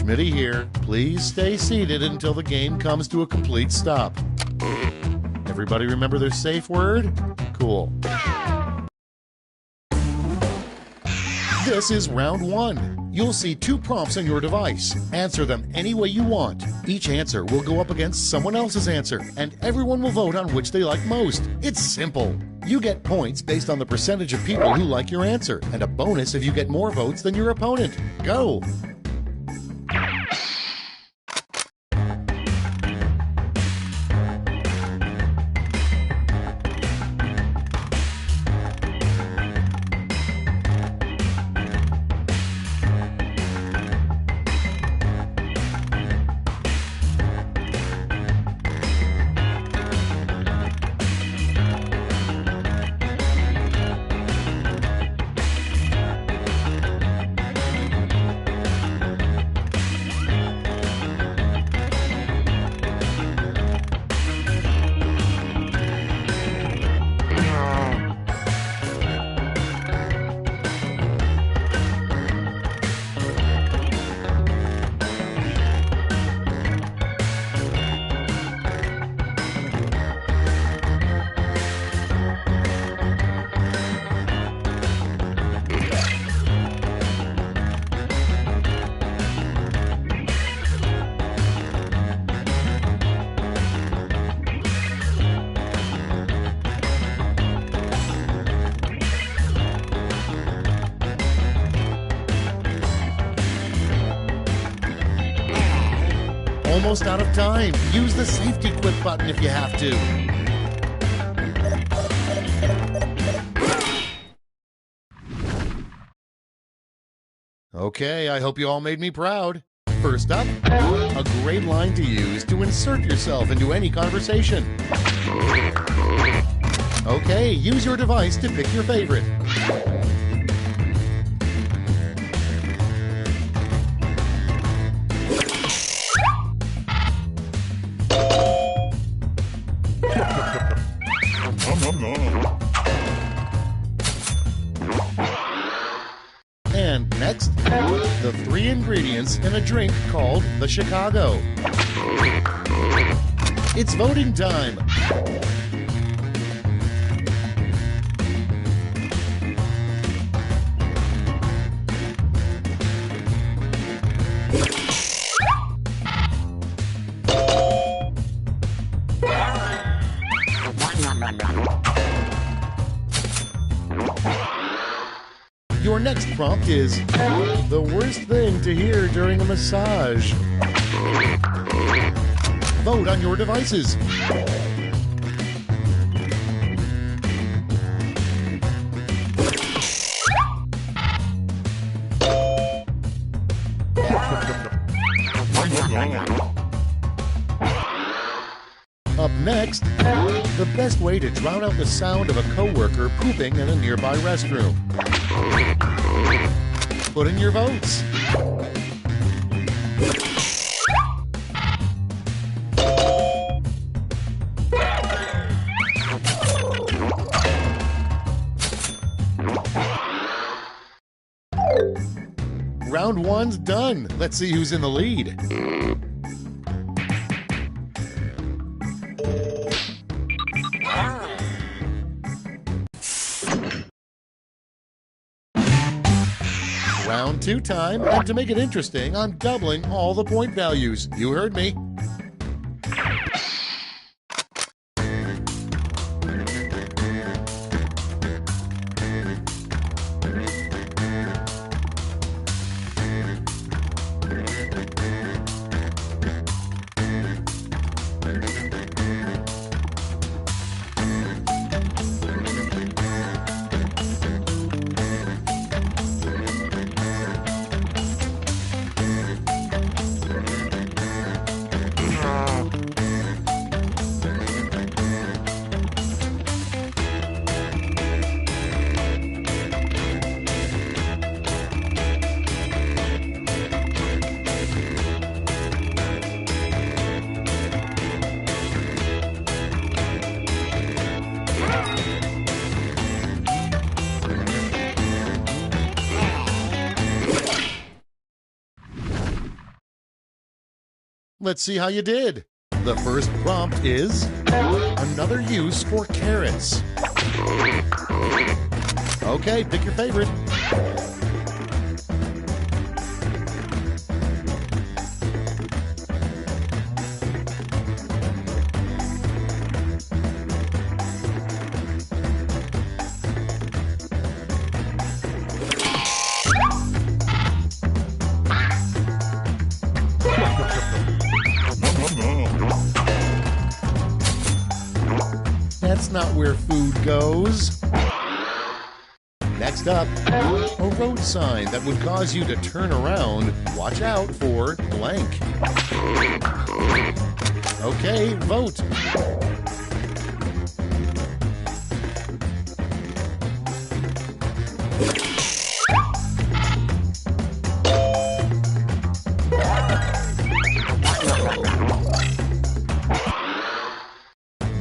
Schmitty here. Please stay seated until the game comes to a complete stop. Everybody remember their safe word? Cool. This is round one. You'll see 2 prompts on your device. Answer them any way you want. Each answer will go up against someone else's answer, and everyone will vote on which they like most. It's simple. You get points based on the percentage of people who like your answer, and a bonus if you get more votes than your opponent. Go! Almost out of time. Use the safety quit button if you have to. Okay, I hope you all made me proud. First up, a great line to use to insert yourself into any conversation. Okay, use your device to pick your favorite. And next, the 3 ingredients in a drink called the Chicago. It's voting time. next prompt is the worst thing to hear during a massage. Vote on your devices. Up next, the best way to drown out the sound of a coworker pooping in a nearby restroom. Put in your votes. Round one's done. Let's see who's in the lead. Round two time, and to make it interesting, I'm doubling all the point values. You heard me. Let's see how you did. The first prompt is another use for carrots. Okay, pick your favorite. That's not where food goes. Next up, a road sign that would cause you to turn around. Watch out for blank. Okay, vote.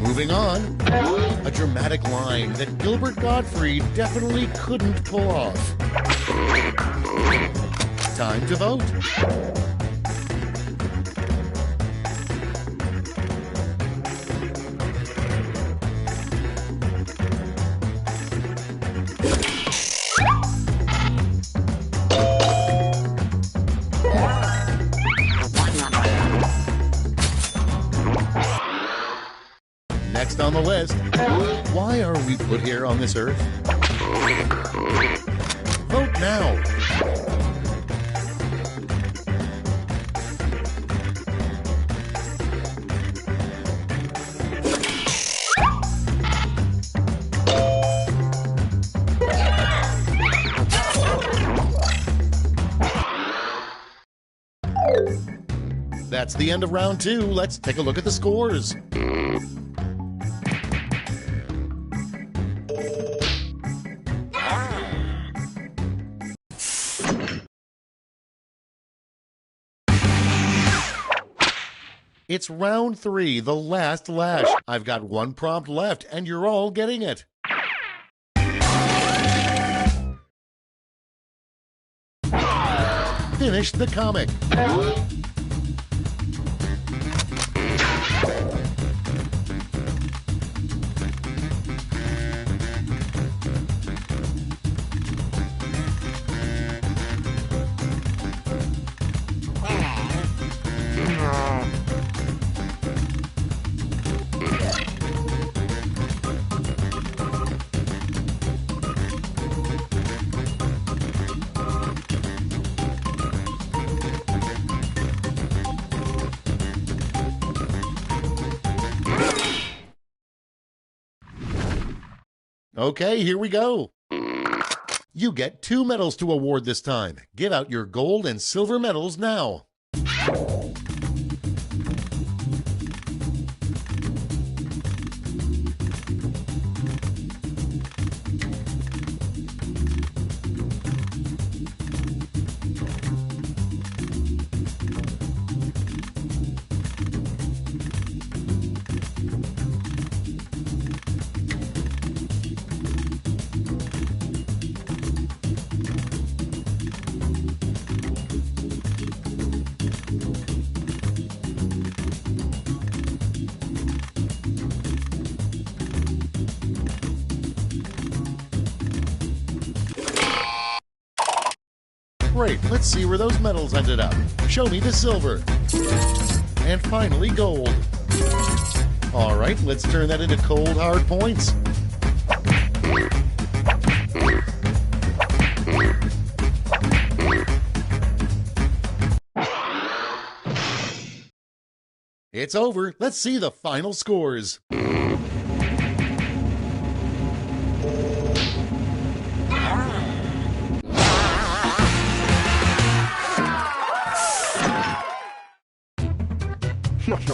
Moving on, a dramatic line that Gilbert Gottfried definitely couldn't pull off. Time to vote. Next on the list, why are we put here on this earth? Vote now. That's the end of round two. Let's take a look at the scores. It's round three, the last lash. I've got one prompt left, and you're all getting it. Finish the comic. Okay, here we go. You get 2 medals to award this time. Give out your gold and silver medals now. Great, let's see where those medals ended up. Show me the silver. And finally, gold. All right, let's turn that into cold, hard points. It's over. Let's see the final scores. No.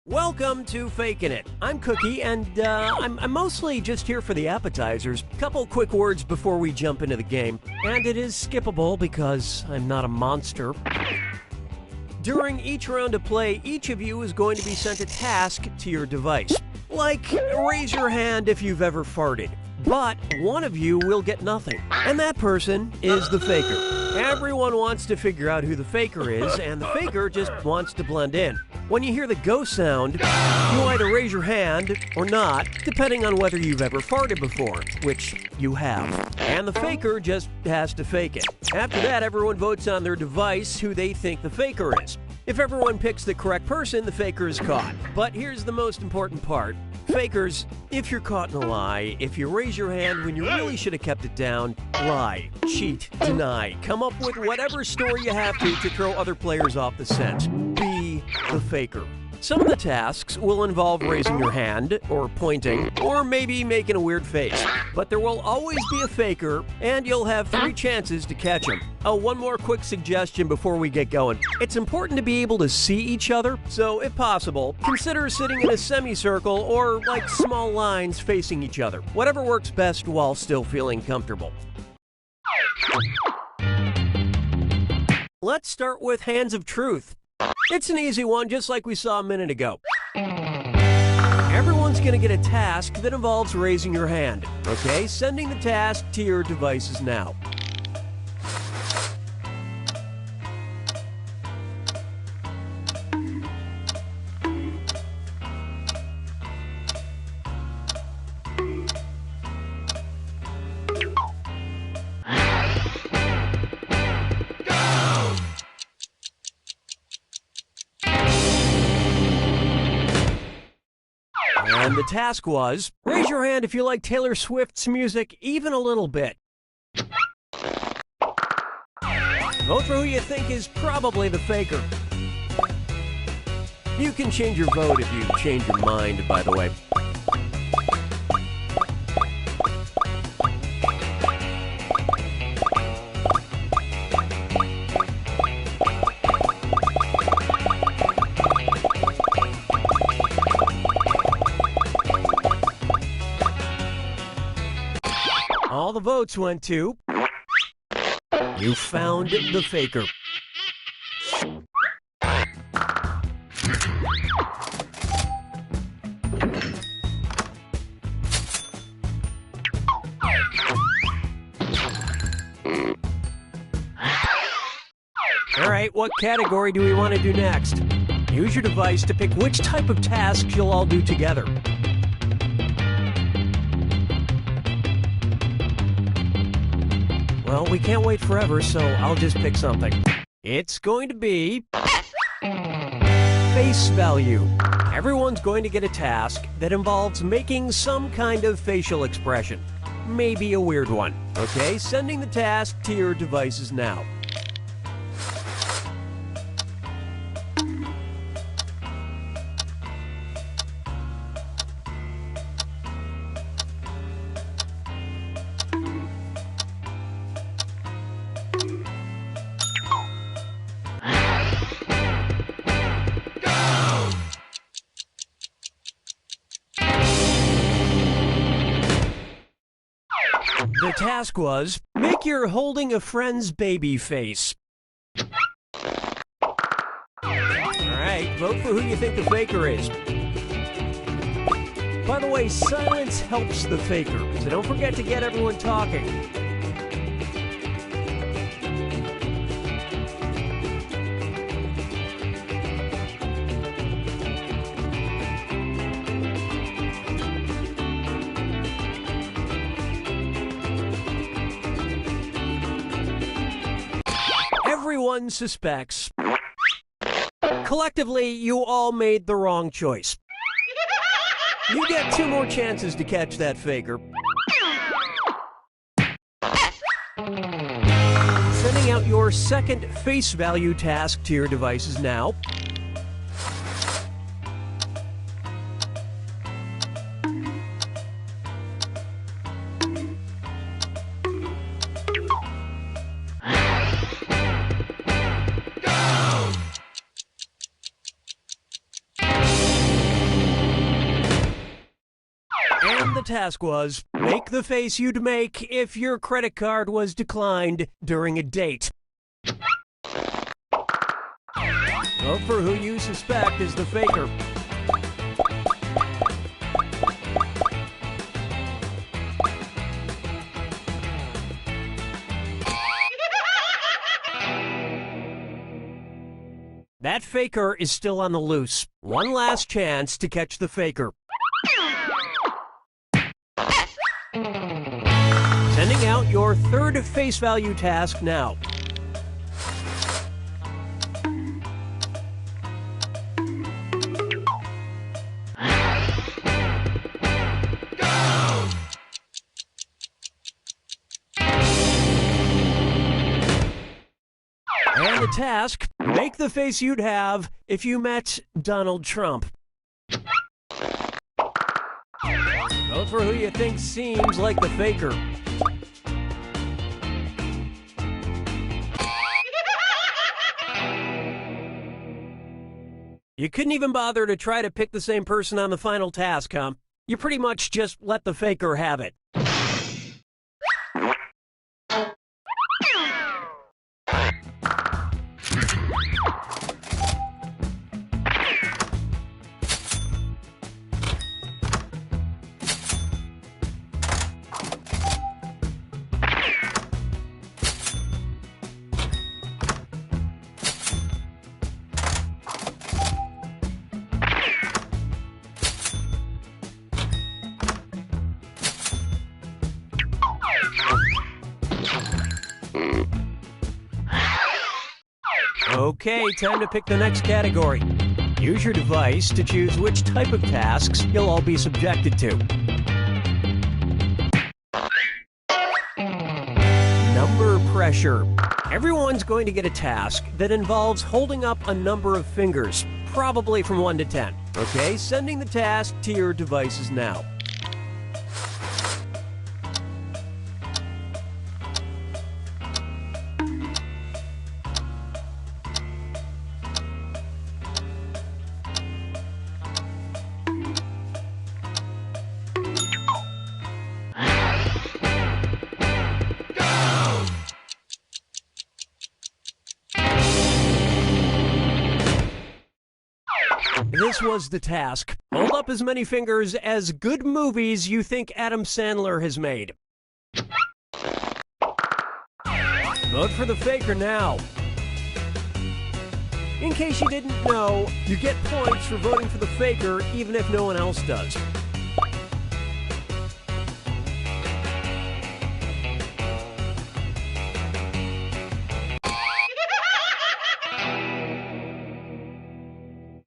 Welcome to Fakin' It. I'm Cookie, and I'm mostly just here for the appetizers. Couple quick words before we jump into the game, and it is skippable because I'm not a monster. During each round of play, each of you is going to be sent a task to your device. Like, raise your hand if you've ever farted. But one of you will get nothing, and that person is the faker. Everyone wants to figure out who the faker is, and the faker just wants to blend in. When you hear the go sound, you either raise your hand or not, depending on whether you've ever farted before, which you have. And the faker just has to fake it. After that, everyone votes on their device who they think the faker is. If everyone picks the correct person, the faker is caught. But here's the most important part. Fakers, if you're caught in a lie, if you raise your hand when you really should have kept it down, lie, cheat, deny, come up with whatever story you have to throw other players off the scent. Be the faker. Some of the tasks will involve raising your hand, or pointing, or maybe making a weird face. But there will always be a faker, and you'll have 3 chances to catch him. Oh, one more quick suggestion before we get going. It's important to be able to see each other, so if possible, consider sitting in a semicircle or like small lines facing each other. Whatever works best while still feeling comfortable. Let's start with Hands of Truth. It's an easy one, just like we saw a minute ago. Everyone's going to get a task that involves raising your hand. Okay, sending the task to your devices now. And the task was, raise your hand if you like Taylor Swift's music even a little bit. Vote for who you think is probably the faker. You can change your vote if you change your mind, by the way. All the votes went to... You found the faker. All right, what category do we want to do next? Use your device to pick which type of tasks you'll all do together. Well, we can't wait forever, so I'll just pick something. It's going to be... face value. Everyone's going to get a task that involves making some kind of facial expression. Maybe a weird one. Okay, sending the task to your devices now. The task was, make your holding a friend's baby face. Alright, vote for who you think the faker is. By the way, silence helps the faker, so don't forget to get everyone talking. Everyone suspects. Collectively, you all made the wrong choice. You get 2 more chances to catch that faker. Sending out your second face value task to your devices now. And the task was, make the face you'd make if your credit card was declined during a date. Vote for who you suspect is the faker. That faker is still on the loose. One last chance to catch the faker. Sending out your third face value task now. And the task, make the face you'd have if you met Donald Trump. Vote for who you think seems like the faker. You couldn't even bother to try to pick the same person on the final task, huh? You pretty much just let the faker have it. Okay, time to pick the next category. Use your device to choose which type of tasks you'll all be subjected to. Number pressure. Everyone's going to get a task that involves holding up a number of fingers, probably from 1 to 10. Okay, sending the task to your devices now. This was the task. Hold up as many fingers as good movies you think Adam Sandler has made. Vote for the faker now. In case you didn't know, you get points for voting for the faker even if no one else does.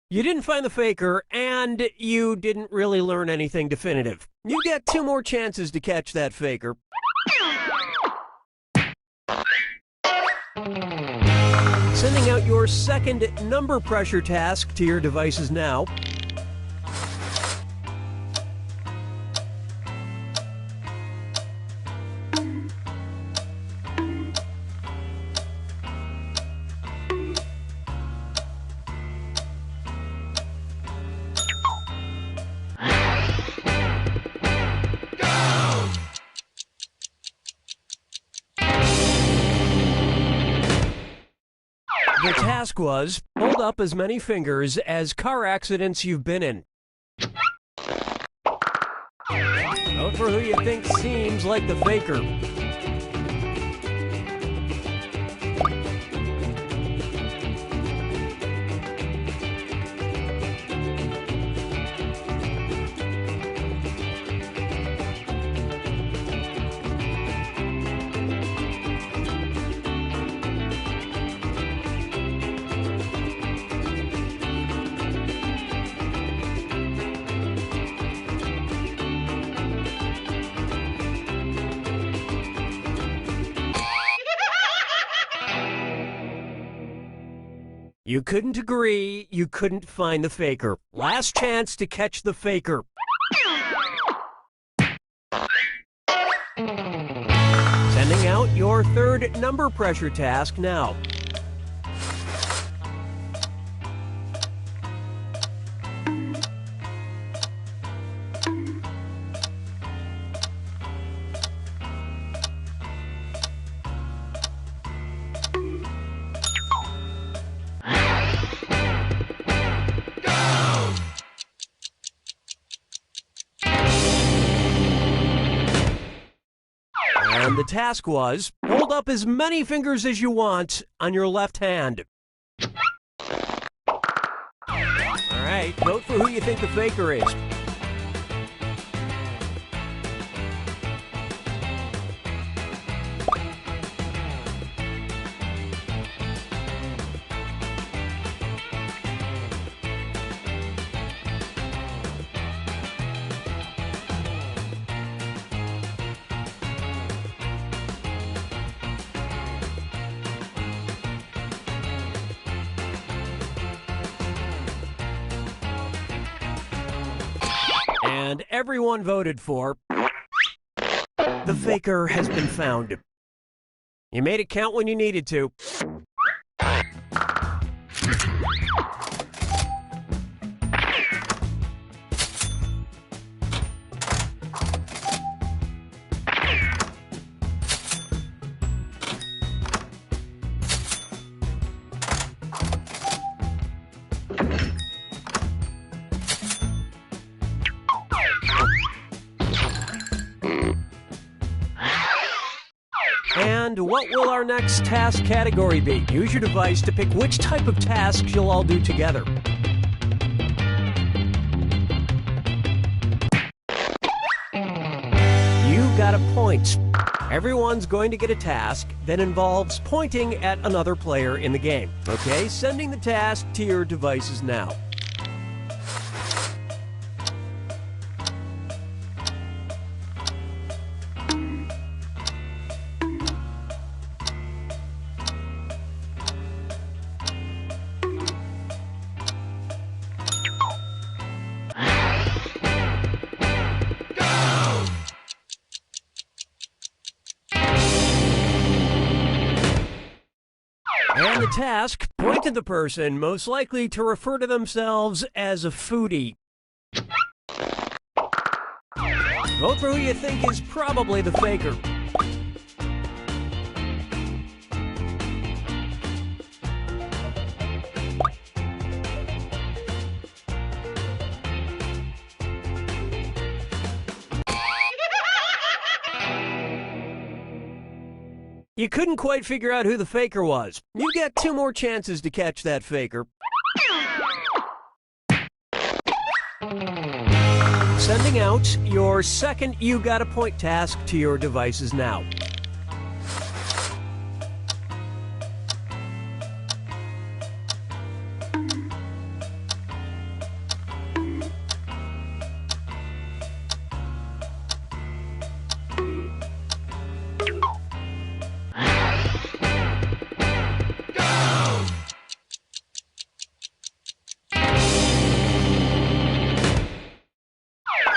You didn't find the faker, and you didn't really learn anything definitive. You get 2 more chances to catch that faker. Sending out your second number pressure task to your devices now. The task was, hold up as many fingers as car accidents you've been in. Vote for who you think seems like the faker. You couldn't agree, you couldn't find the faker. Last chance to catch the faker. Sending out your third number pressure task now. And the task was, hold up as many fingers as you want on your left hand. All right, vote for who you think the faker is. And everyone voted for. The faker has been found. You made it count when you needed to. And what will our next task category be? Use your device to pick which type of tasks you'll all do together. You got a point. Everyone's going to get a task that involves pointing at another player in the game. Okay, sending the task to your devices now. And the task, point to the person most likely to refer to themselves as a foodie. Vote for who you think is probably the faker. You couldn't quite figure out who the faker was. You get 2 more chances to catch that faker. Sending out your second You Got a Point task to your devices now.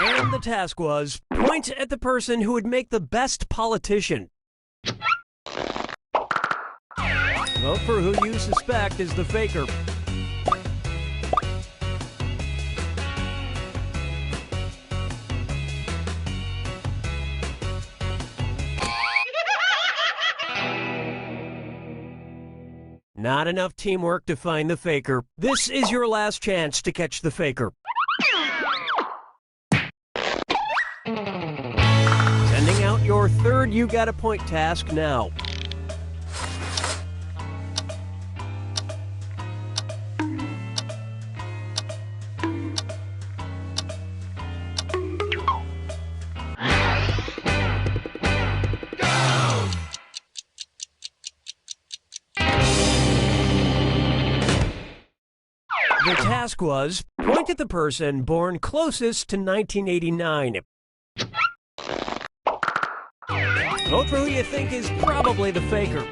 And the task was, point at the person who would make the best politician. Vote for who you suspect is the faker. Not enough teamwork to find the faker. This is your last chance to catch the faker. Sending out your third You Got a Point task now. The task was, point at the person born closest to 1989. Vote for who you think is probably the faker.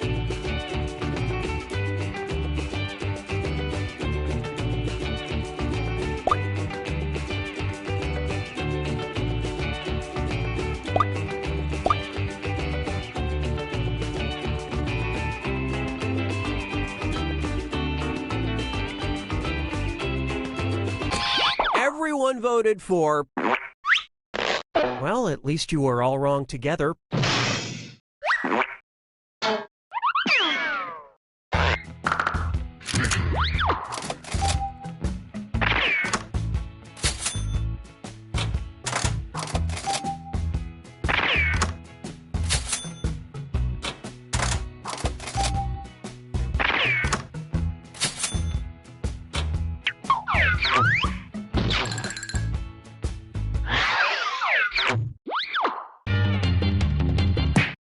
Everyone voted for... Well, at least you were all wrong together.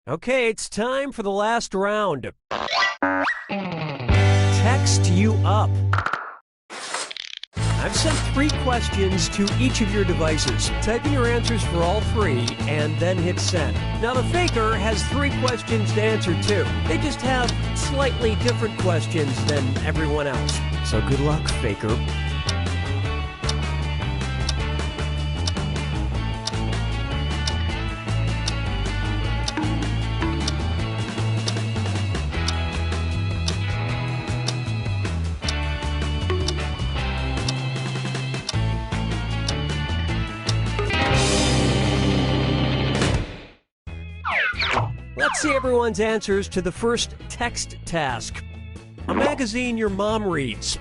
Okay, it's time for the last round. Text you up. I've sent 3 questions to each of your devices. Type in your answers for all 3 and then hit send. Now the faker has 3 questions to answer too. They just have slightly different questions than everyone else. So good luck, faker. Let's see everyone's answers to the first text task. A magazine your mom reads.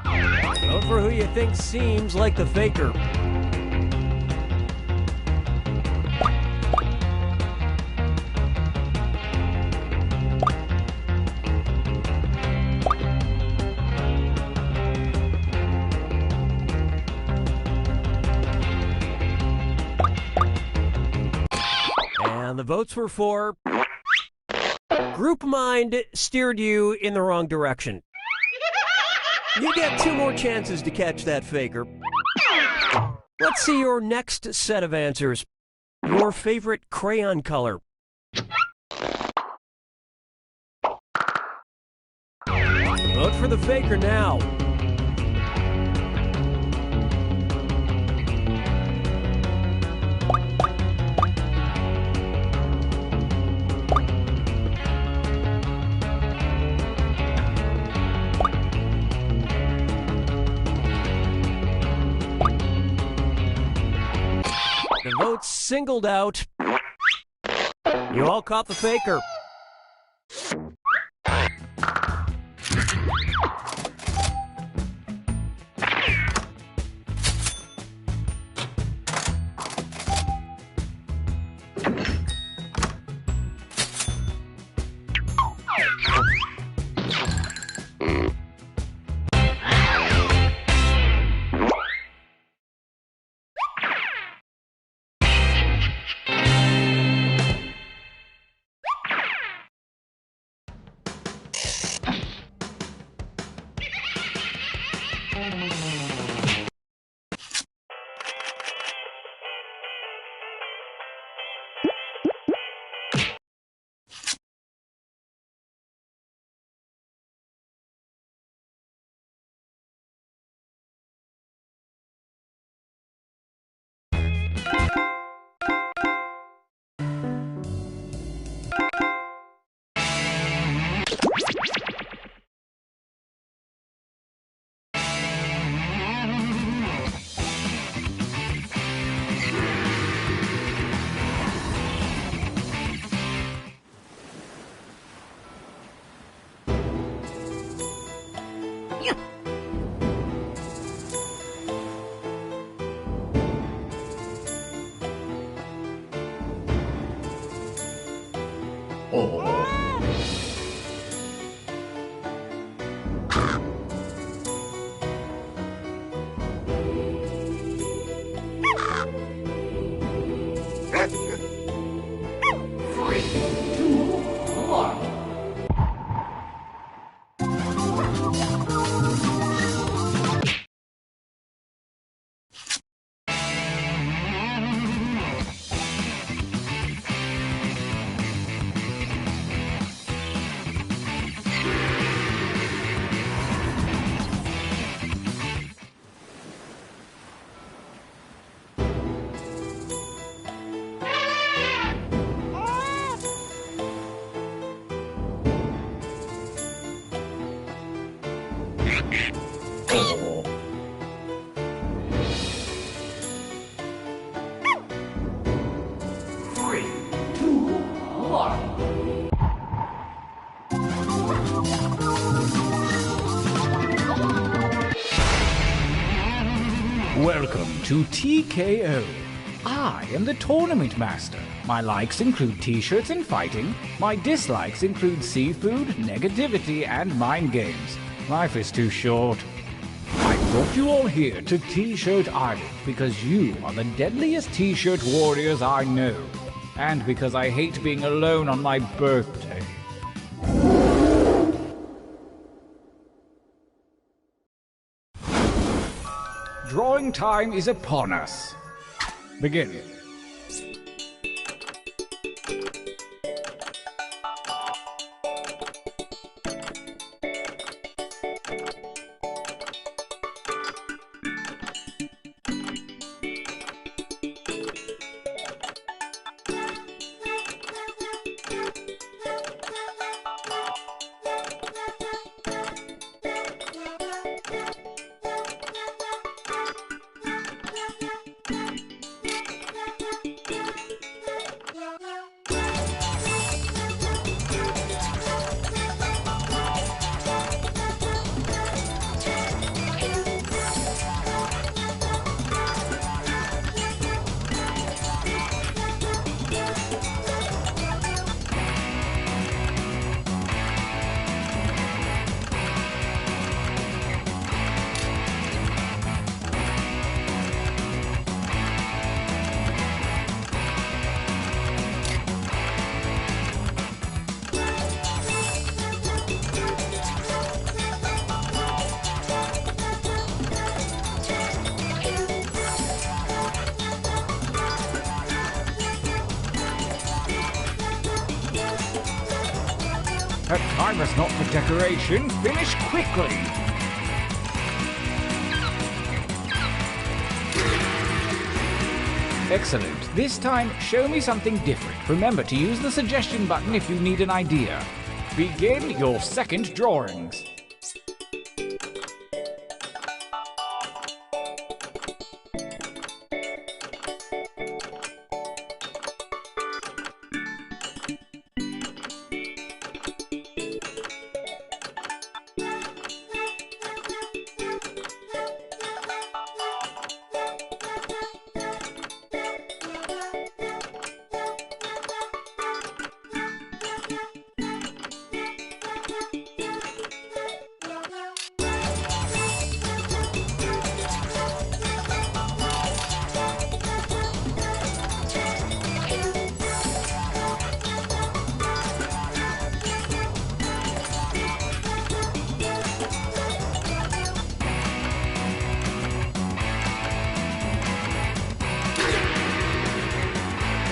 Vote for who you think seems like the faker. And the votes were for Group Mind steered you in the wrong direction. You get 2 more chances to catch that faker. Let's see your next set of answers. Your favorite crayon color. Vote for the faker now. The votes singled out. You all caught the faker. Welcome to TKO. I am the Tournament Master. My likes include t-shirts and fighting. My dislikes include seafood, negativity, and mind games. Life is too short. I brought you all here to T-Shirt Island because you are the deadliest T-Shirt warriors I know. And because I hate being alone on my birthday. Drawing time is upon us. Begin. A time is not for decoration. Finish quickly. Excellent. This time, show me something different. Remember to use the suggestion button if you need an idea. Begin your second drawings.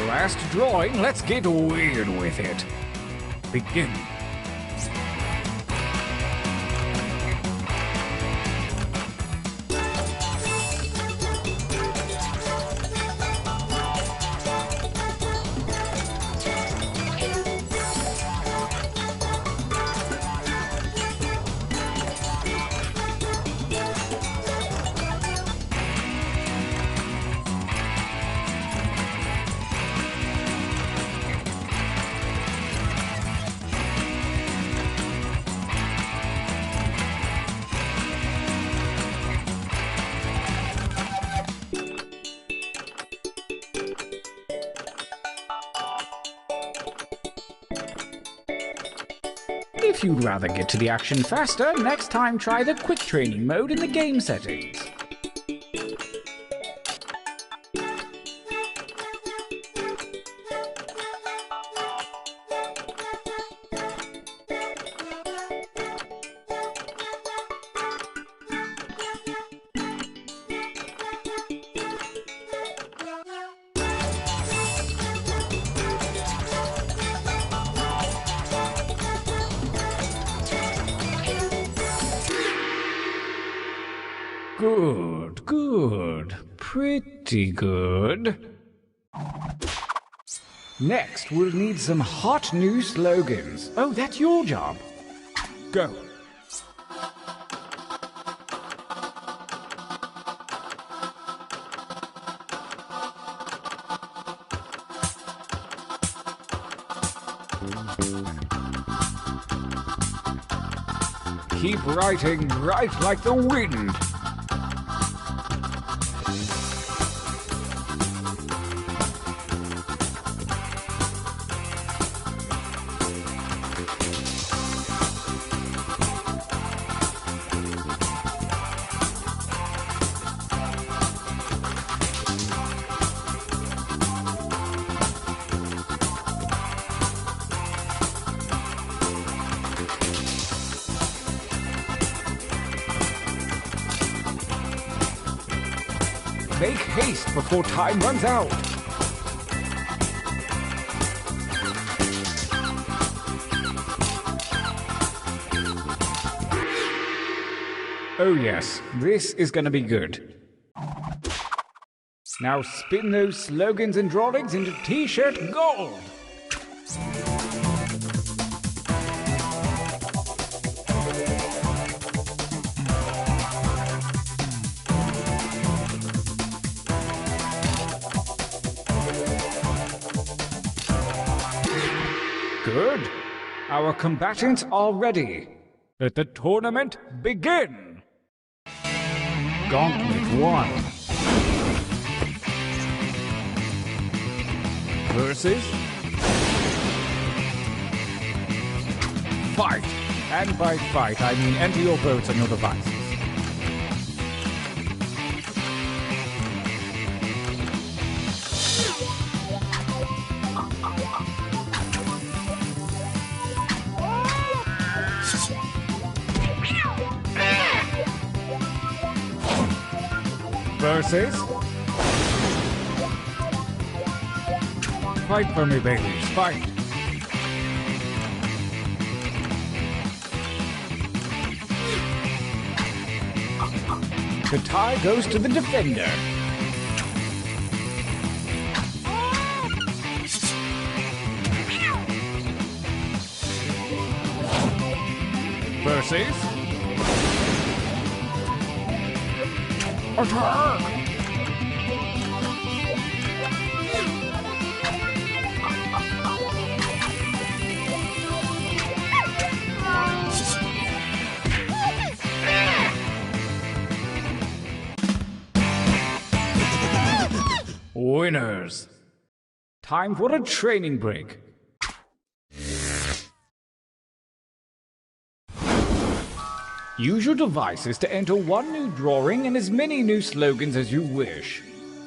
Last drawing, let's get weird with it. Begin. If you'd rather get to the action faster, next time try the quick training mode in the game settings. Good, good. Pretty good. Next, we'll need some hot new slogans. Oh, that's your job. Go. Keep writing, write like the wind. Make haste before time runs out. Oh yes, this is gonna be good. Now spin those slogans and drawings into T-shirt gold. Good. Our combatants are ready. Let the tournament begin. Gauntlet 1. Versus. Fight. And by fight, I mean enter your votes on your devices. Versus. Fight for me, babies. Fight. The tie goes to the defender. Versus attack! Winners! Time for a training break. Use your devices to enter one new drawing and as many new slogans as you wish.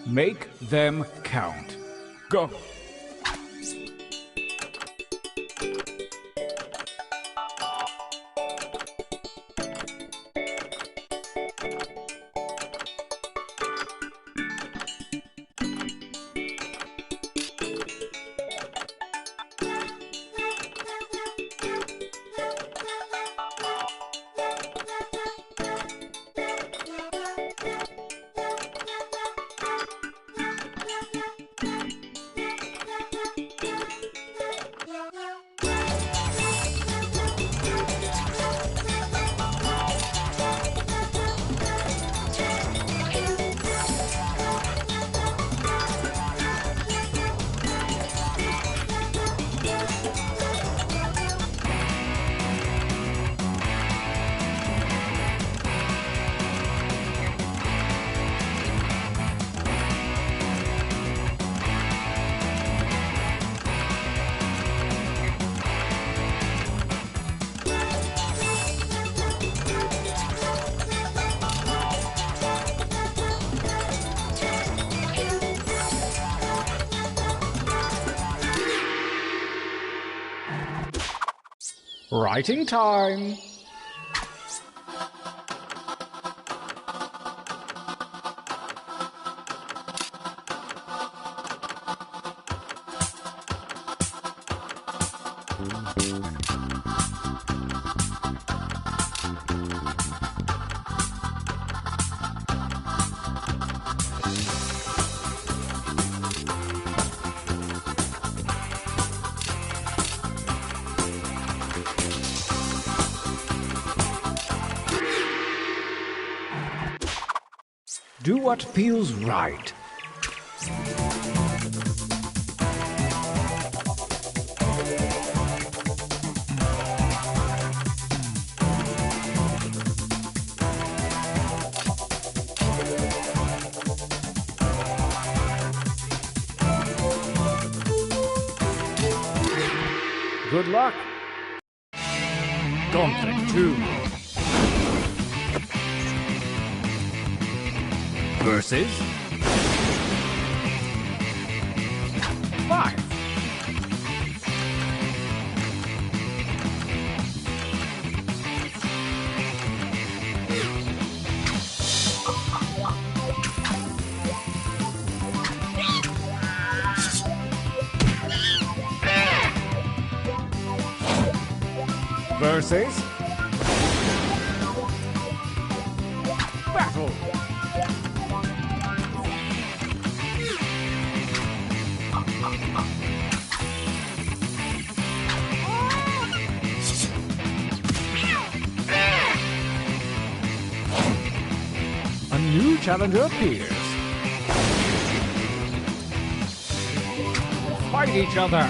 Make them count. Go! Writing time! Do what feels right. Good luck. Gauntlet 2. Versus 5. Versus battle. A new challenger appears. Fight each other.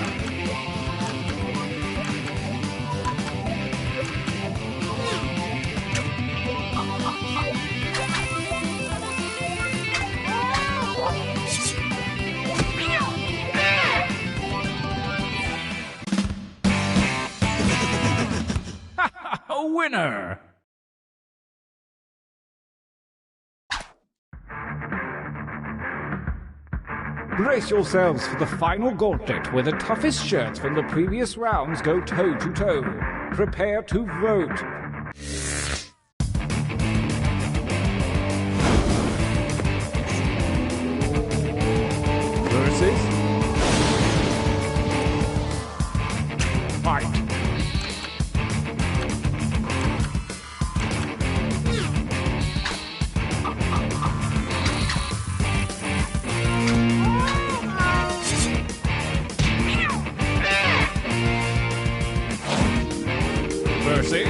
A winner! Brace yourselves for the final gauntlet where the toughest shirts from the previous rounds go toe-to-toe. Prepare to vote. Versus fight. mercies.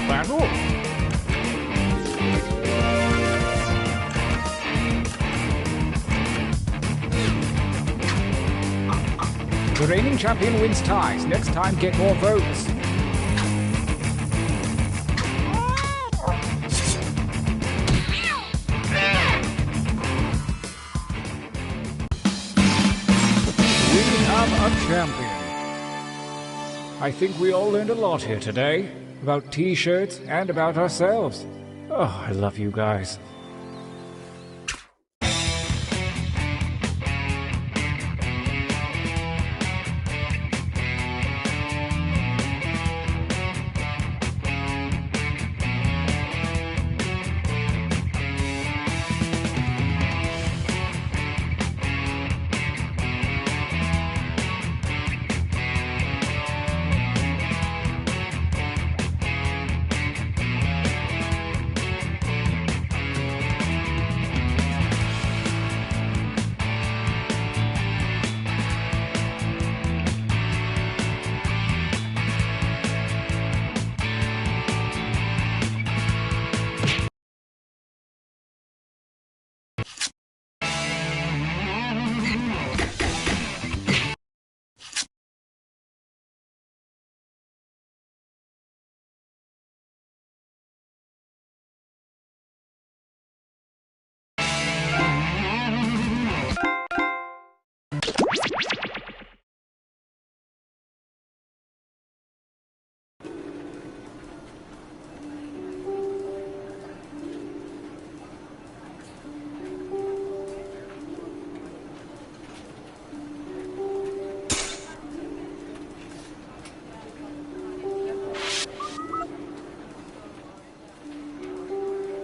Battle. The reigning champion wins ties. Next time, get more votes. We have a champion. I think we all learned a lot here today. About t-shirts and about ourselves. Oh, I love you guys.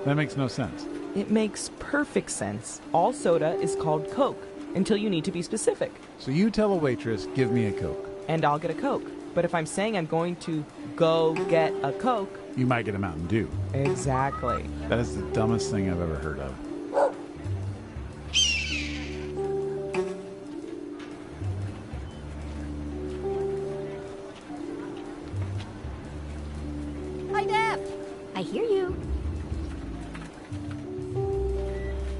That makes no sense. It makes perfect sense. All soda is called Coke until you need to be specific. So you tell a waitress, give me a Coke. And I'll get a Coke. But if I'm saying I'm going to go get a Coke... You might get a Mountain Dew. Exactly. That is the dumbest thing I've ever heard of. Hi, Def. I hear you.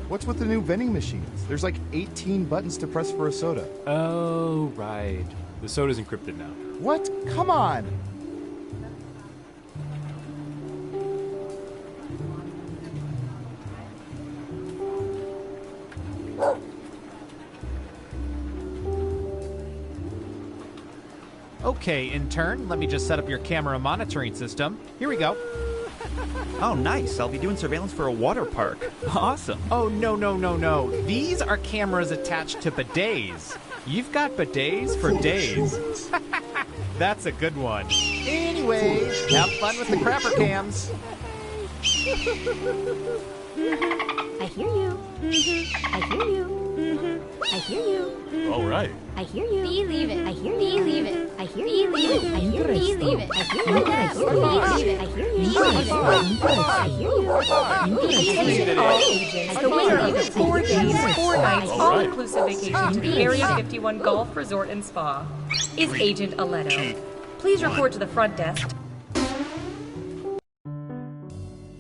What's with the new vending machines? There's like 18 buttons to press for a soda. Oh, right. The soda's encrypted now. What? Come on! Okay, intern, let me just set up your camera monitoring system. Here we go. Oh, nice. I'll be doing surveillance for a water park. Awesome. Oh, no. These are cameras attached to bidets. You've got bidets for days. That's a good one. Anyway, have fun with the crapper cams. I hear you. I hear you. I hear you. All right. I hear you. Believe it. I hear you. Believe it. I hear you. Believe it. I hear you. Believe it. I hear you. Believe it. I hear you. I hear you. Attention all agents. The winner of the 4 days, 4 nights, all-inclusive vacation to the Area 51 Golf Resort and Spa is Agent Aletto. Please report to the front desk.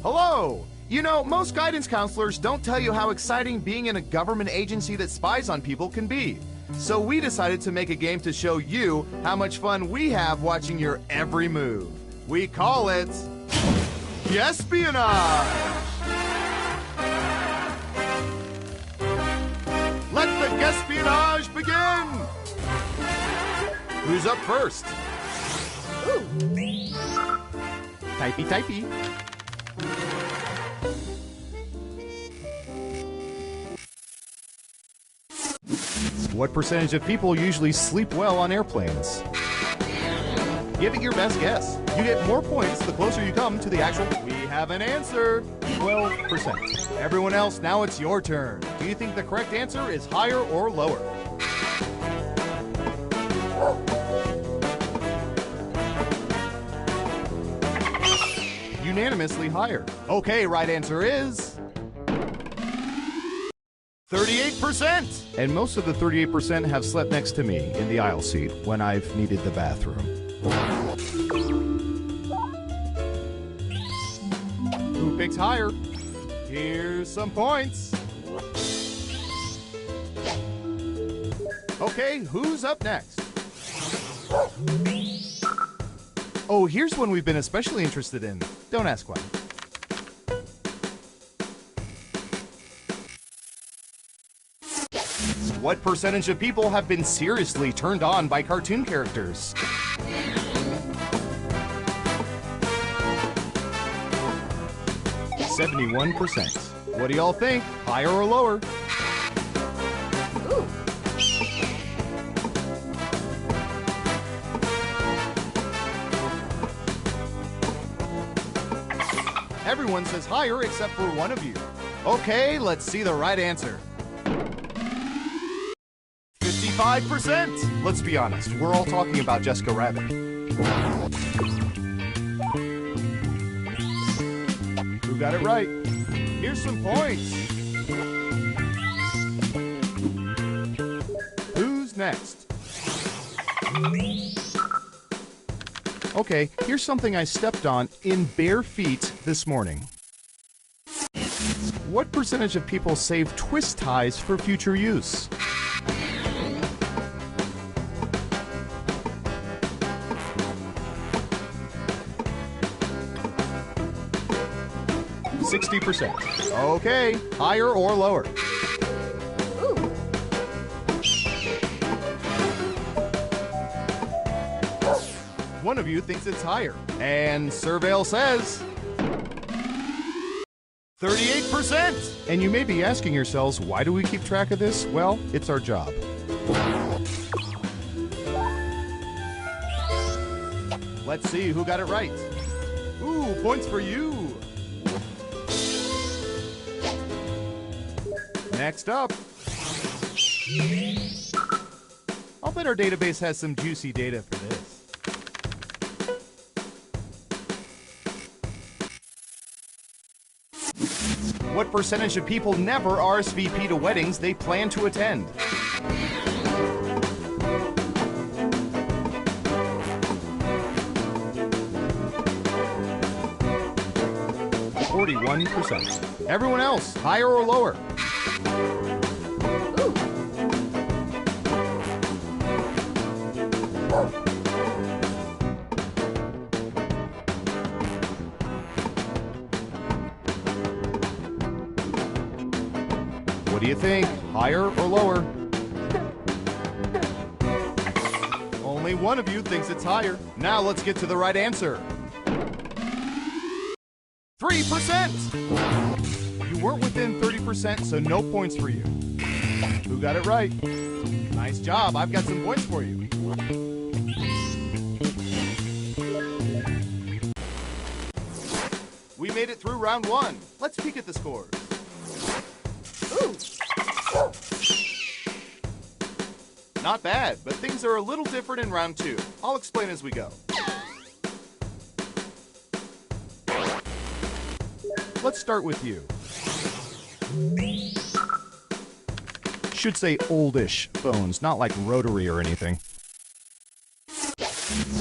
Hello! You know, most guidance counselors don't tell you how exciting being in a government agency that spies on people can be. So we decided to make a game to show you how much fun we have watching your every move. We call it... Espionage! Let the espionage begin! Who's up first? Typey. What percentage of people usually sleep well on airplanes? Give it your best guess. You get more points the closer you come to the actual... We have an answer. 12%. Everyone else, now it's your turn. Do you think the correct answer is higher or lower? Unanimously higher. Okay, right answer is... 38%! And most of the 38% have slept next to me in the aisle seat when I've needed the bathroom. Who picks higher? Here's some points. Okay, who's up next? Oh, here's one we've been especially interested in. Don't ask why. What percentage of people have been seriously turned on by cartoon characters? %71%. What do y'all think? Higher or lower? Everyone says higher except for one of you. Okay, let's see the right answer. 55%! Let's be honest, we're all talking about Jessica Rabbit. Who got it right? Here's some points. Who's next? Okay, here's something I stepped on in bare feet this morning. What percentage of people save twist ties for future use? 60%. Okay, higher or lower? One of you thinks it's higher, and Surveil says 38%! And you may be asking yourselves, why do we keep track of this? Well, it's our job. Let's see who got it right. Ooh, points for you! Next up. I'll bet our database has some juicy data for this. What percentage of people never RSVP to weddings they plan to attend? %41%. Everyone else, higher or lower? What do you think? Higher or lower? Only one of you thinks it's higher. Now let's get to the right answer. 3%! You weren't within 30%, so no points for you. Who got it right? Nice job. I've got some points for you. We made it through round one. Let's peek at the scores. Not bad, but things are a little different in round two. I'll explain as we go. Let's start with you. Should say oldish phones, not like rotary or anything.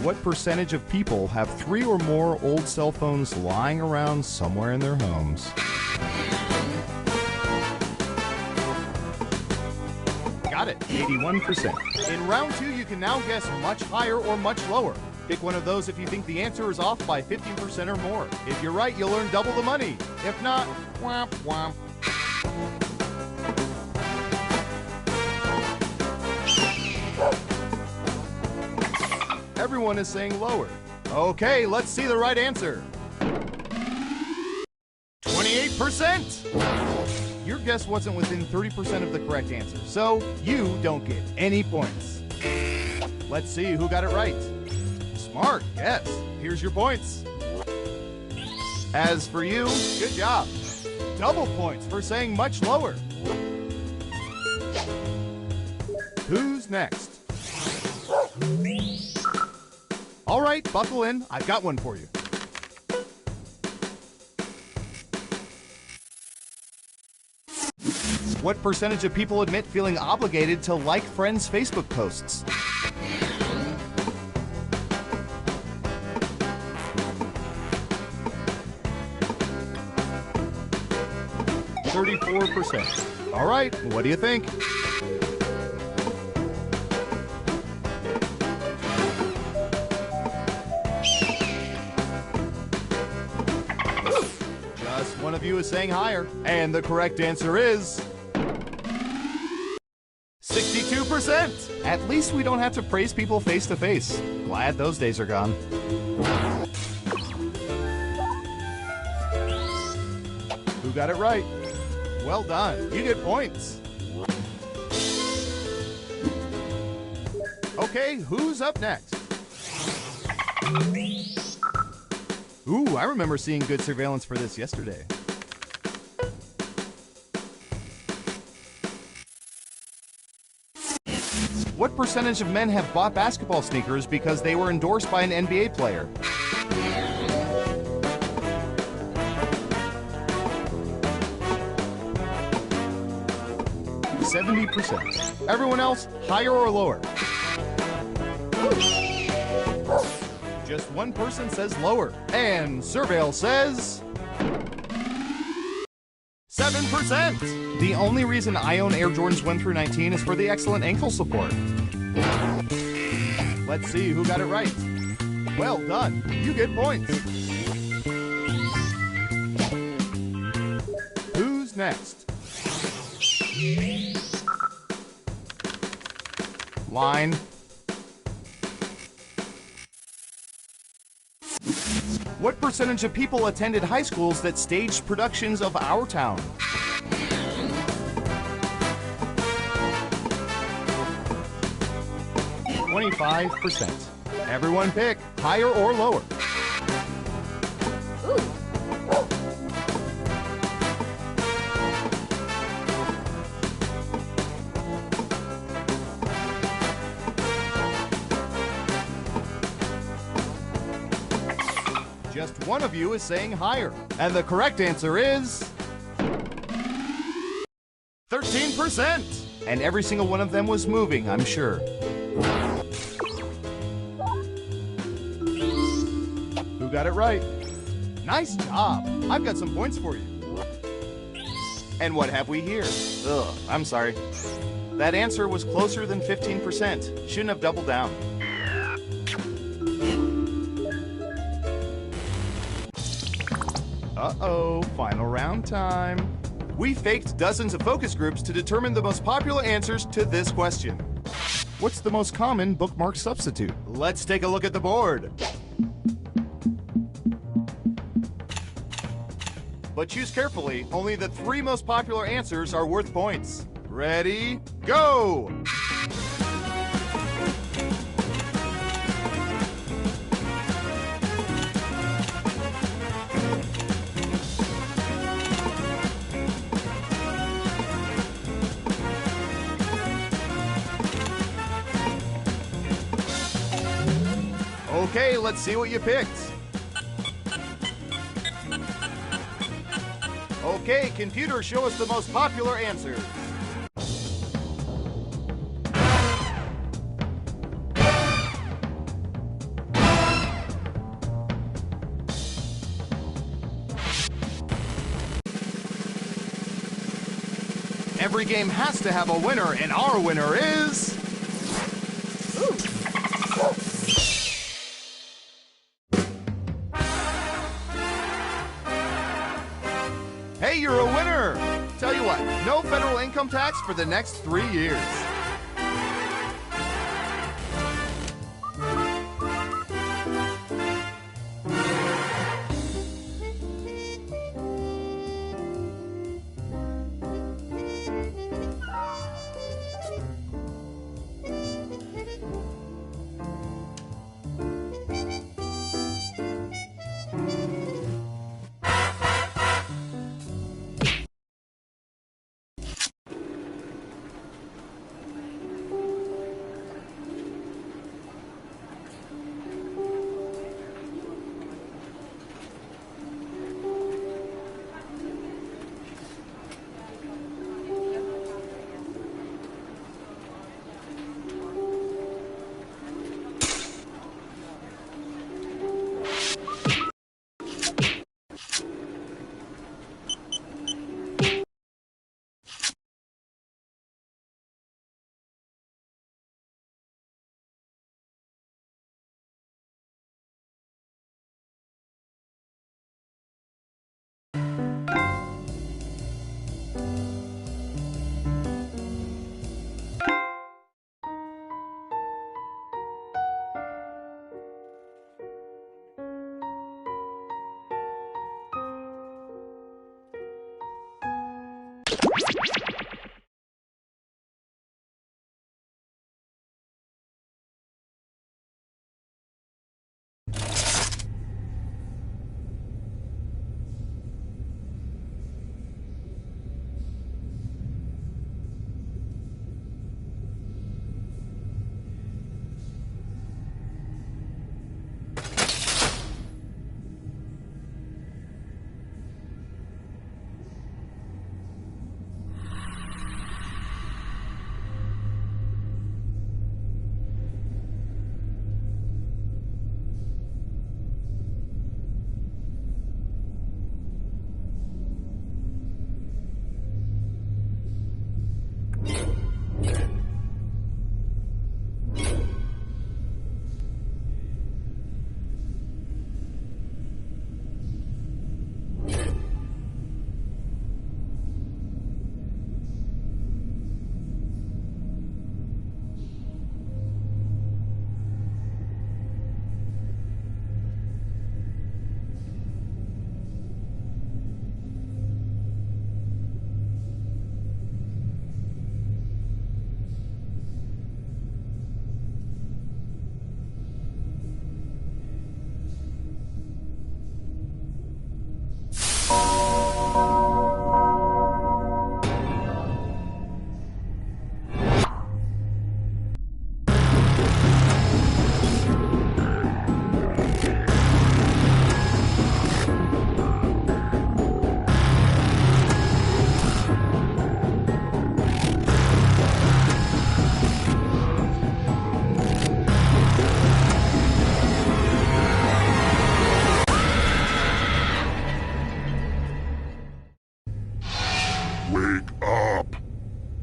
What percentage of people have 3 or more old cell phones lying around somewhere in their homes? Got it, 81%. In round two, you can now guess much higher or much lower. Pick one of those if you think the answer is off by 15% or more. If you're right, you'll earn double the money. If not, womp womp. Everyone is saying lower. Okay, let's see the right answer. 28%! Your guess wasn't within 30% of the correct answer, so you don't get any points. Let's see who got it right. Smart, yes. Here's your points. As for you, good job. Double points for saying much lower. Who's next? All right, buckle in. I've got one for you. What percentage of people admit feeling obligated to like friends' Facebook posts? %. All right, what do you think? Just one of you is saying higher, and the correct answer is 62%. At least we don't have to praise people face to face. Glad those days are gone. Who got it right? Well done. You get points. Okay, who's up next? Ooh, I remember seeing good surveillance for this yesterday. What percentage of men have bought basketball sneakers because they were endorsed by an NBA player? %. Everyone else, higher or lower? Just one person says lower. And Surveil says 7%. The only reason I own Air Jordans 1 through 19 is for the excellent ankle support. Let's see who got it right. Well done. You get points. Who's next? Line. What percentage of people attended high schools that staged productions of Our Town? %. Everyone pick higher or lower. Just one of you is saying higher. And the correct answer is 13%. And every single one of them was moving, I'm sure. Who got it right? Nice job. I've got some points for you. And what have we here? Ugh, I'm sorry. That answer was closer than 15%. Shouldn't have doubled down. Uh-oh, final round time. We faked dozens of focus groups to determine the most popular answers to this question. What's the most common bookmark substitute? Let's take a look at the board. But choose carefully. Only the 3 most popular answers are worth points. Ready, go! Okay, let's see what you picked. Okay, computer, show us the most popular answers. Every game has to have a winner, and our winner is... Hey, you're a winner! Tell you what, no federal income tax for the next 3 years.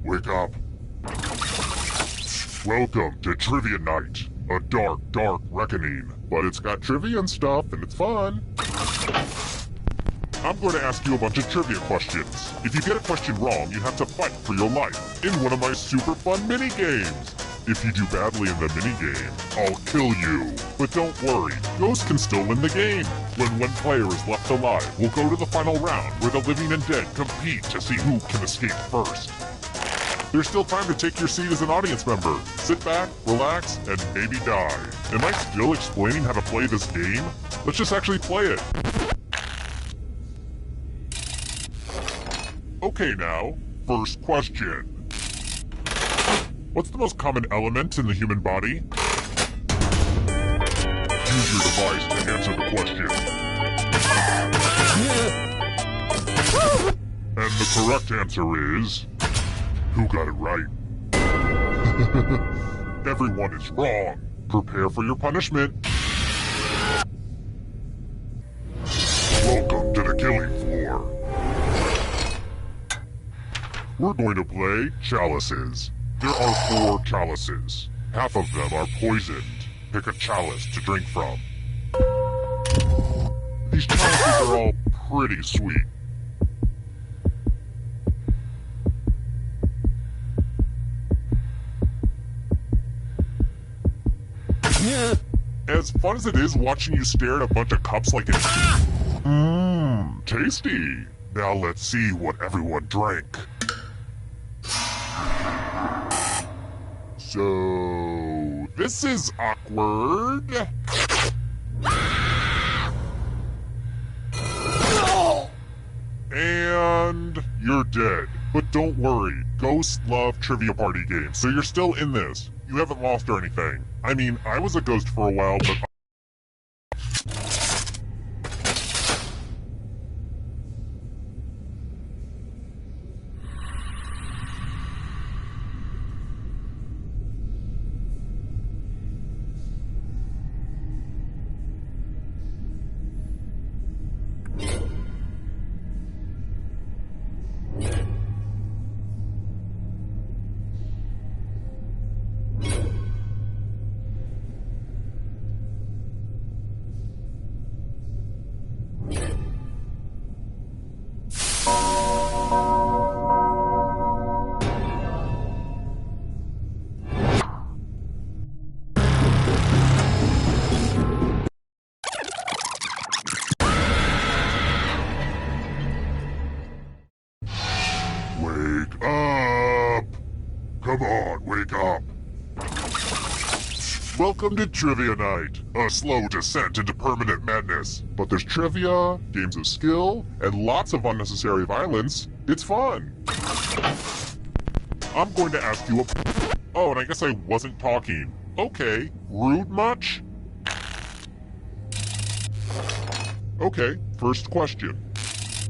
Wake up. Welcome to Trivia Night. A dark, dark reckoning. But it's got trivia and stuff, and it's fun. I'm going to ask you a bunch of trivia questions. If you get a question wrong, you have to fight for your life in one of my super fun mini-games. If you do badly in the minigame, I'll kill you. But don't worry, Ghost can still win the game. When one player is left alive, we'll go to the final round where the living and dead compete to see who can escape first. There's still time to take your seat as an audience member. Sit back, relax, and maybe die. Am I still explaining how to play this game? Let's just actually play it. Okay now, first question. What's the most common element in the human body? Use your device to answer the question. And the correct answer is... Who got it right? Everyone is wrong. Prepare for your punishment. Welcome to the killing floor. We're going to play chalices. There are 4 chalices. Half of them are poisoned. Pick a chalice to drink from. These chalices are all pretty sweet. As fun as it is watching you stare at a bunch of cups like it's... Mmm, tasty. Now let's see what everyone drank. So, this is awkward. And you're dead. But don't worry, ghosts love trivia party games, so you're still in this. You haven't lost or anything. I mean, I was a ghost for a while, but... Welcome to Trivia Night, a slow descent into permanent madness. But there's trivia, games of skill, and lots of unnecessary violence. It's fun. I'm going to ask you a... Oh, and I guess I wasn't talking. Okay, rude much? Okay, first question.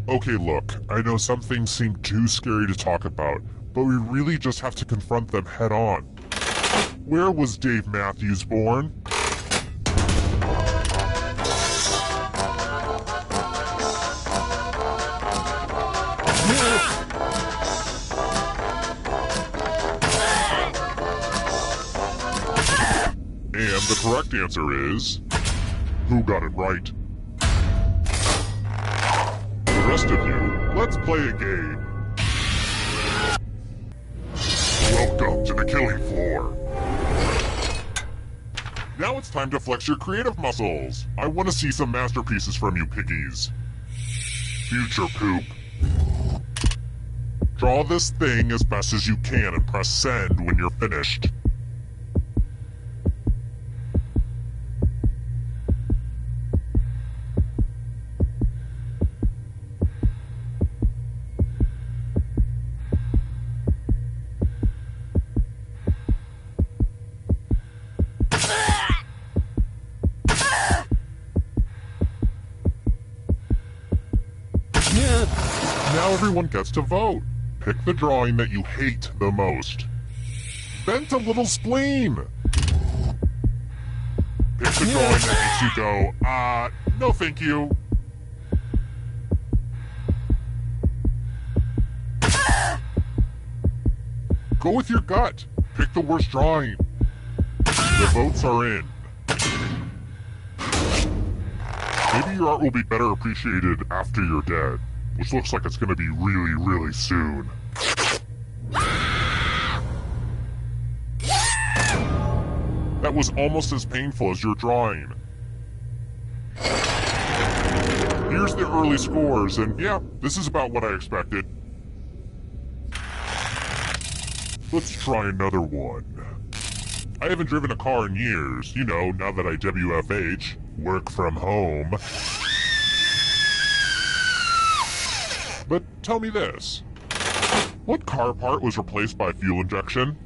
Okay, look, I know some things seem too scary to talk about, but we really just have to confront them head on. Where was Dave Matthews born? And the correct answer is... Who got it right? The rest of you, let's play a game. Welcome to the killing floor. Now it's time to flex your creative muscles. I want to see some masterpieces from you, piggies. Future poop. Draw this thing as best as you can and press send when you're finished. Now everyone gets to vote. Pick the drawing that you hate the most. Bent a little spleen. Pick the drawing that makes you go, no thank you. Go with your gut. Pick the worst drawing. The votes are in. Maybe your art will be better appreciated after you're dead, which looks like it's gonna be really, really soon. That was almost as painful as your drawing. Here's the early scores, and yeah, this is about what I expected. Let's try another one. I haven't driven a car in years, you know, now that I WFH, work from home. But tell me this. What car part was replaced by fuel injection?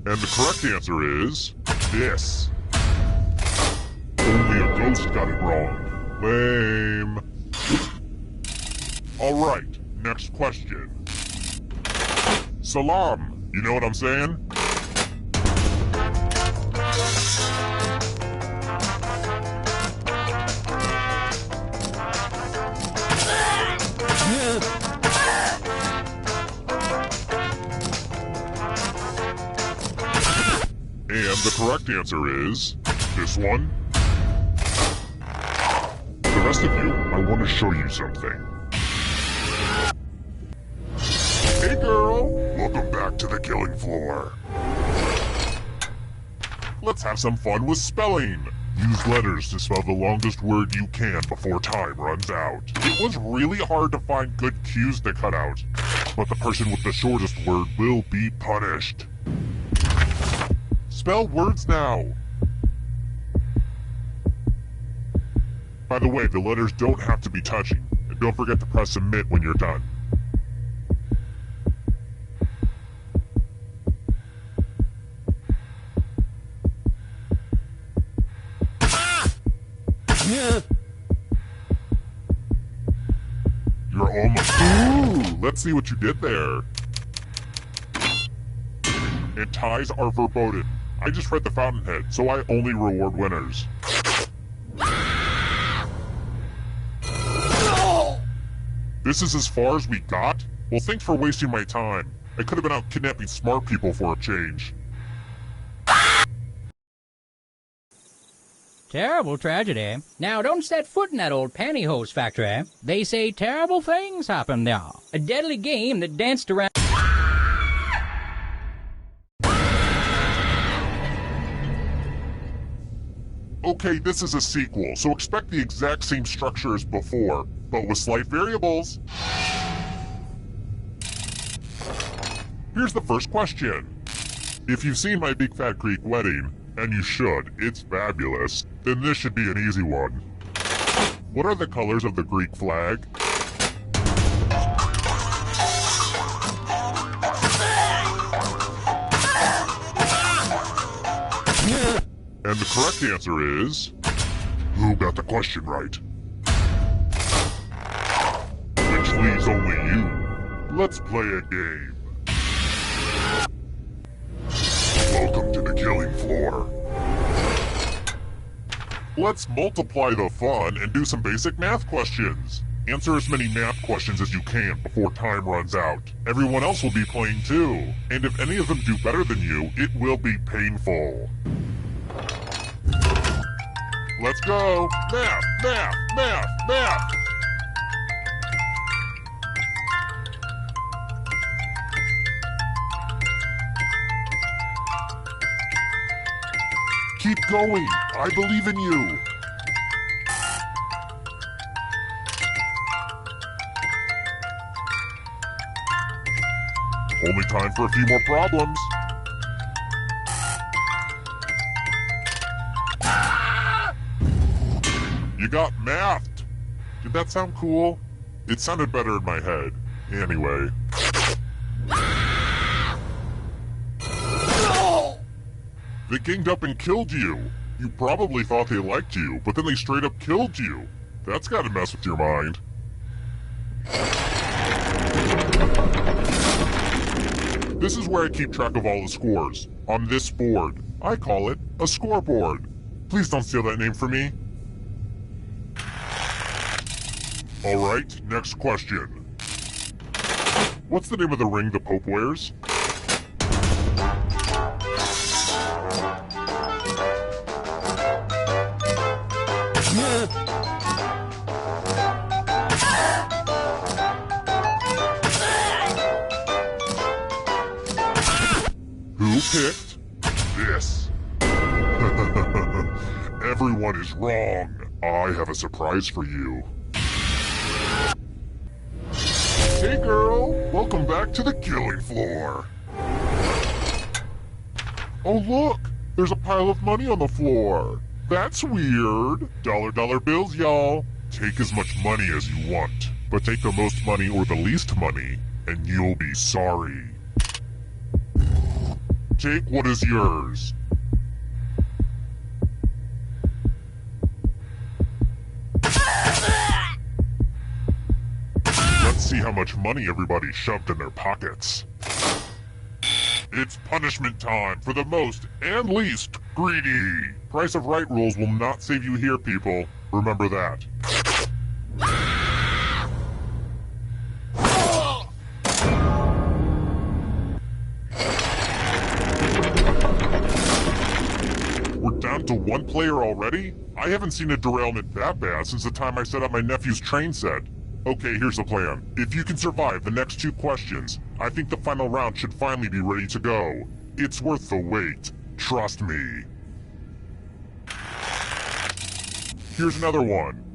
And the correct answer is... this. Only a ghost got it wrong. Lame. Alright, next question. Salam, you know what I'm saying? And the correct answer is... this one. The rest of you, I want to show you something. Hey girl, welcome back to the killing floor. Let's have some fun with spelling. Use letters to spell the longest word you can before time runs out. It was really hard to find good cues to cut out, but the person with the shortest word will be punished. Spell words now. By the way, the letters don't have to be touching, and don't forget to press submit when you're done. You're almost... Ooh, let's see what you did there. And ties are verboten. I just read the fountainhead, so I only reward winners. This is as far as we got? Well, thanks for wasting my time. I could have been out kidnapping smart people for a change. Terrible tragedy. Now don't set foot in that old pantyhose factory. They say terrible things happen there. A deadly game that danced around... Okay, this is a sequel, so expect the exact same structure as before, but with slight variables. Here's the first question. If you've seen my Big Fat Greek Wedding, and you should, it's fabulous, then this should be an easy one. What are the colors of the Greek flag? And the correct answer is... Who got the question right? Which leaves only you. Let's play a game. Welcome to the killing floor. Let's multiply the fun and do some basic math questions. Answer as many math questions as you can before time runs out. Everyone else will be playing too. And if any of them do better than you, it will be painful. Let's go! Math! Math! Math! Math! Keep going! I believe in you! Only time for a few more problems. You got mathed! Did that sound cool? It sounded better in my head. Anyway. They ganged up and killed you! You probably thought they liked you, but then they straight up killed you! That's gotta mess with your mind. This is where I keep track of all the scores. On this board. I call it a scoreboard. Please don't steal that name from me. Alright, next question. What's the name of the ring the Pope wears? Who picked this? Everyone is wrong. I have a surprise for you. Hey girl, welcome back to the killing floor. Oh look, there's a pile of money on the floor. That's weird. Dollar bills, y'all. Take as much money as you want, but take the most money or the least money, and you'll be sorry. Take what is yours. Let's see how much money everybody shoved in their pockets. It's punishment time for the most and least greedy. Price of Right rules will not save you here, people. Remember that. We're down to one player already? I haven't seen a derailment that bad since the time I set up my nephew's train set. Okay, here's the plan. If you can survive the next 2 questions, I think the final round should finally be ready to go. It's worth the wait. Trust me. Here's another one.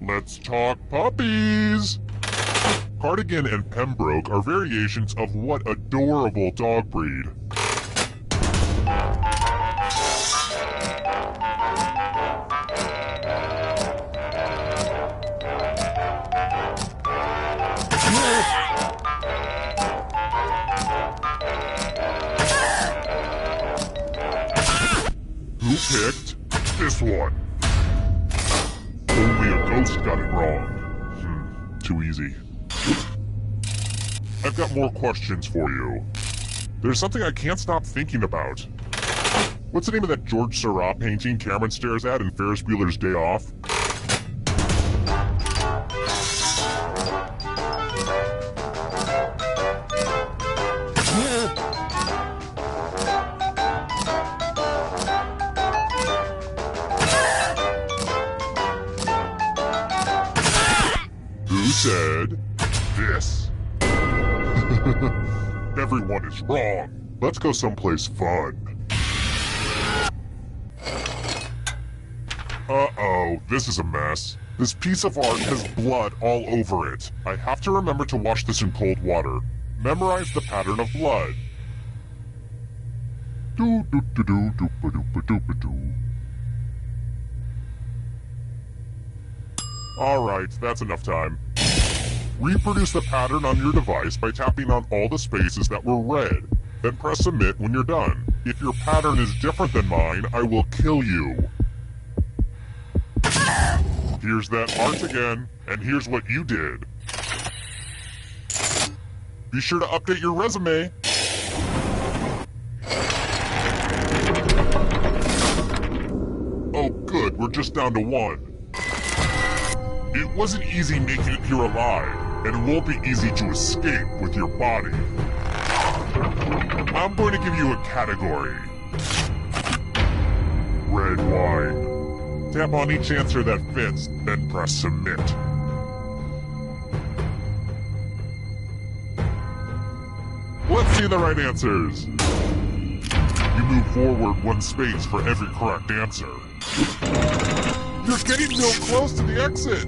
Let's talk puppies! Cardigan and Pembroke are variations of what adorable dog breed? Who picked this one? Only a ghost got it wrong. Too easy. I've got more questions for you. There's something I can't stop thinking about. What's the name of that George Seurat painting Cameron stares at in Ferris Bueller's Day Off? Who said this? Everyone is wrong. Let's go someplace fun. no, this is a mess. This piece of art has blood all over it. I have to remember to wash this in cold water. Memorize the pattern of blood. Alright, that's enough time. Reproduce the pattern on your device by tapping on all the spaces that were red. Then press submit when you're done. If your pattern is different than mine, I will kill you. Here's that art again, and here's what you did. Be sure to update your resume. Oh good, we're just down to one. It wasn't easy making it here alive, and it won't be easy to escape with your body. I'm going to give you a category. Red wine. Tap on each answer that fits, then press submit. Let's see the right answers. You move forward one space for every correct answer. You're getting real close to the exit.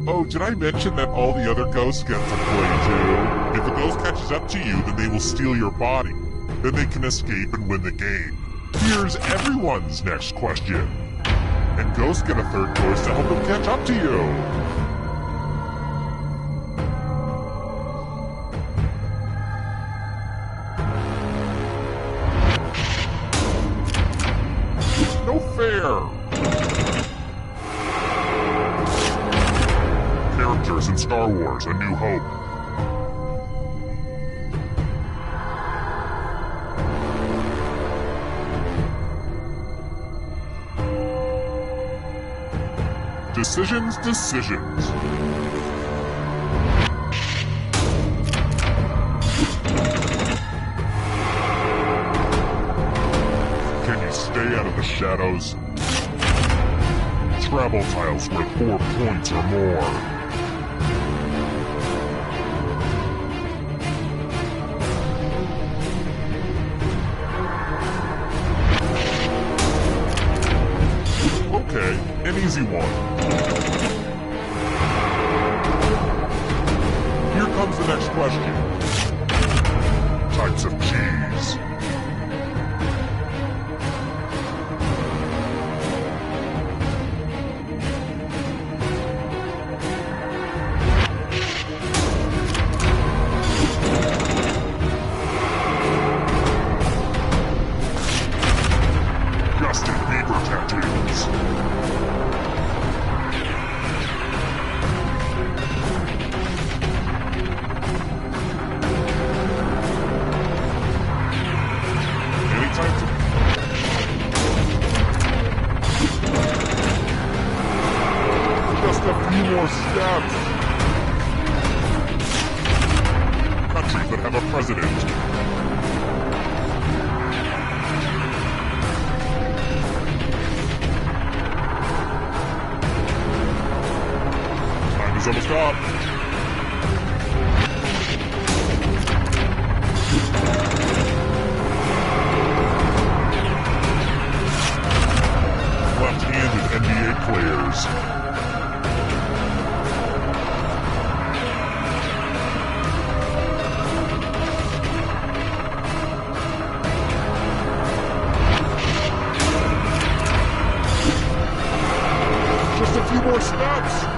Oh, did I mention that all the other ghosts get to play too? If a ghost catches up to you, then they will steal your body. Then they can escape and win the game. Here's everyone's next question. And ghosts get a third choice to help them catch up to you. No fair! Characters in Star Wars: A New Hope. Decisions. Can you stay out of the shadows? Travel tiles worth 4 points or more. Okay, an easy one. Here comes the next question. Types of cheese. Justin Bieber tattoos. Just a few more steps. Countries that have a president. Time is almost up. Left-handed NBA players. Just a few more steps.